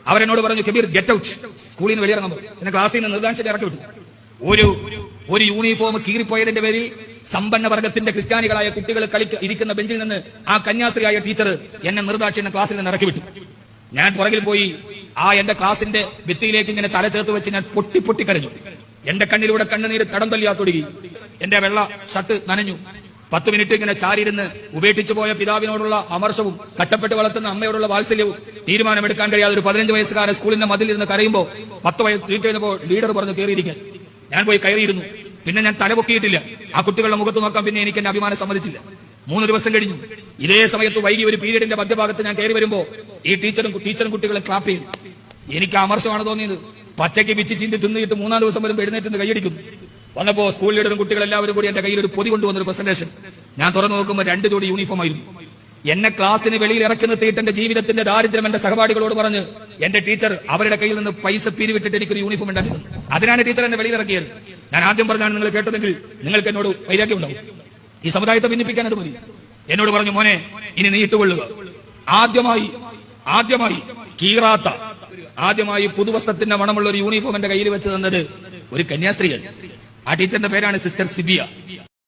അവരെന്നോട് പറഞ്ഞു, Kabir get out, സ്കൂളിൽ നിന്ന് വെളിയിറങ്ങുമ്പോൾ എന്നെ ക്ലാസ്സിൽ നിന്ന് നിർദ്ദേശം ഇറക്കി വിട്ടു. ഒരു യൂണിഫോം കീറിപ്പോയതിന്റെ പേരിൽ സമ്പന്ന വർഗത്തിന്റെ ക്രിസ്ത്യാനികളായ കുട്ടികൾ ഇരിക്കുന്ന ബെഞ്ചിൽ നിന്ന് ആ കന്യാസ്ത്രീയായ ടീച്ചർ എന്നെ നിർദ്ദാക്ഷിണ്യം ക്ലാസ്സിൽ നിന്ന് ഇറക്കി വിട്ടു. ഞാൻ പുറകിൽ പോയി എന്റെ ക്ലാസിന്റെ ഭിത്തിയിലേക്ക് ഇങ്ങനെ തല ചേർത്ത് വെച്ച് ഞാൻ പൊട്ടിക്കരഞ്ഞു. എന്റെ കണ്ണിലൂടെ കണ്ണുനീര് തടം തല്ലിയാ തുടങ്ങി. എന്റെ വെള്ള ഷർട്ട് നനഞ്ഞു. 10 മിനിറ്റ് ഇങ്ങനെ ചാരിയിരുന്ന് ഉപേക്ഷിച്ചു പോയ പിതാവിനോടുള്ള അമർഷവും കട്ടപ്പെട്ട് വളർത്തുന്ന അമ്മയോടുള്ള വാത്സല്യവും തീരുമാനമെടുക്കാൻ കഴിയാതെ ഒരു 15 വയസ്സുകാരൻ സ്കൂളിന്റെ മതിലിരുന്ന് കരയുമ്പോൾ 10 വയസ്സ് വീട്ടിൽ ലീഡർ പറഞ്ഞു കയറിയിരിക്കാൻ. ഞാൻ പോയി കയറിയിരുന്നു. പിന്നെ ഞാൻ തലപൊക്കിയിട്ടില്ല. ആ കുട്ടികളുടെ മുഖത്ത് നോക്കാൻ പിന്നെ എനിക്ക് എന്റെ അഭിമാനം സമ്മതിച്ചില്ല. 3 ദിവസം കഴിഞ്ഞു. ഇതേ സമയത്ത് വൈകി ഒരു പീരീഡിന്റെ മധ്യഭാഗത്ത് ഞാൻ കയറി വരുമ്പോ ഈ ടീച്ചറും കുട്ടികളും ക്ലാപ്പ് ചെയ്തു. എനിക്ക് അമർഷമാണ് തോന്നിയത്. പച്ചയ്ക്ക് പിച്ച് ചീന്തി തിന്നിട്ട് 3-ാം ദിവസം വരുമ്പോൾ എഴുന്നേറ്റ് കൈയടിക്കുന്നു. വന്നപ്പോ സ്കൂൾ ലീഡറും കുട്ടികളെല്ലാവരും കൂടി എന്റെ കയ്യിൽ ഒരു പൊതി കൊണ്ടുവന്നൊരു പ്രസന്റേഷൻ. ഞാൻ തുറന്നു നോക്കുമ്പോൾ 2 ജോഡി യൂണിഫോം ആയിരുന്നു. എന്നെ ക്ലാസ്സിന് വെളിയിൽ ഇറക്കി നിർത്തിയിട്ട് എന്റെ ജീവിതത്തിന്റെ ദാരിദ്ര്യം എന്റെ സഹപാഠികളോട് പറഞ്ഞ് എന്റെ ടീച്ചർ അവരുടെ കയ്യിൽ നിന്ന് പൈസ പിരിവിട്ടിട്ട് എനിക്കൊരു യൂണിഫോം ഉണ്ടാക്കി. അതിനാണ് ടീച്ചർ എന്നെ വെളിയിൽ ഇറക്കിയത്. ഞാൻ ആദ്യം പറഞ്ഞാണ് നിങ്ങൾ കേട്ടതെങ്കിൽ നിങ്ങൾക്ക് എന്നോട് വൈരാഗ്യം ഉണ്ടാവും. ഈ സമുദായത്തെ ഭിന്നിപ്പിക്കാൻ അത് മതി. എന്നോട് പറഞ്ഞു, മോനെ ഇനി നീ ഇട്ടുകൊള്ളുക. ആദ്യമായി കീറാത്ത ആദ്യമായി പുതുവസ്ത്രത്തിന്റെ മണമുള്ള ഒരു യൂണിഫോം എന്റെ കയ്യിൽ വെച്ച് തന്നത് ഒരു കന്യാസ്ത്രീയാണ്. ആ ടീച്ചറിന്റെ പേരാണ് സിസ്റ്റർ സിബിയ.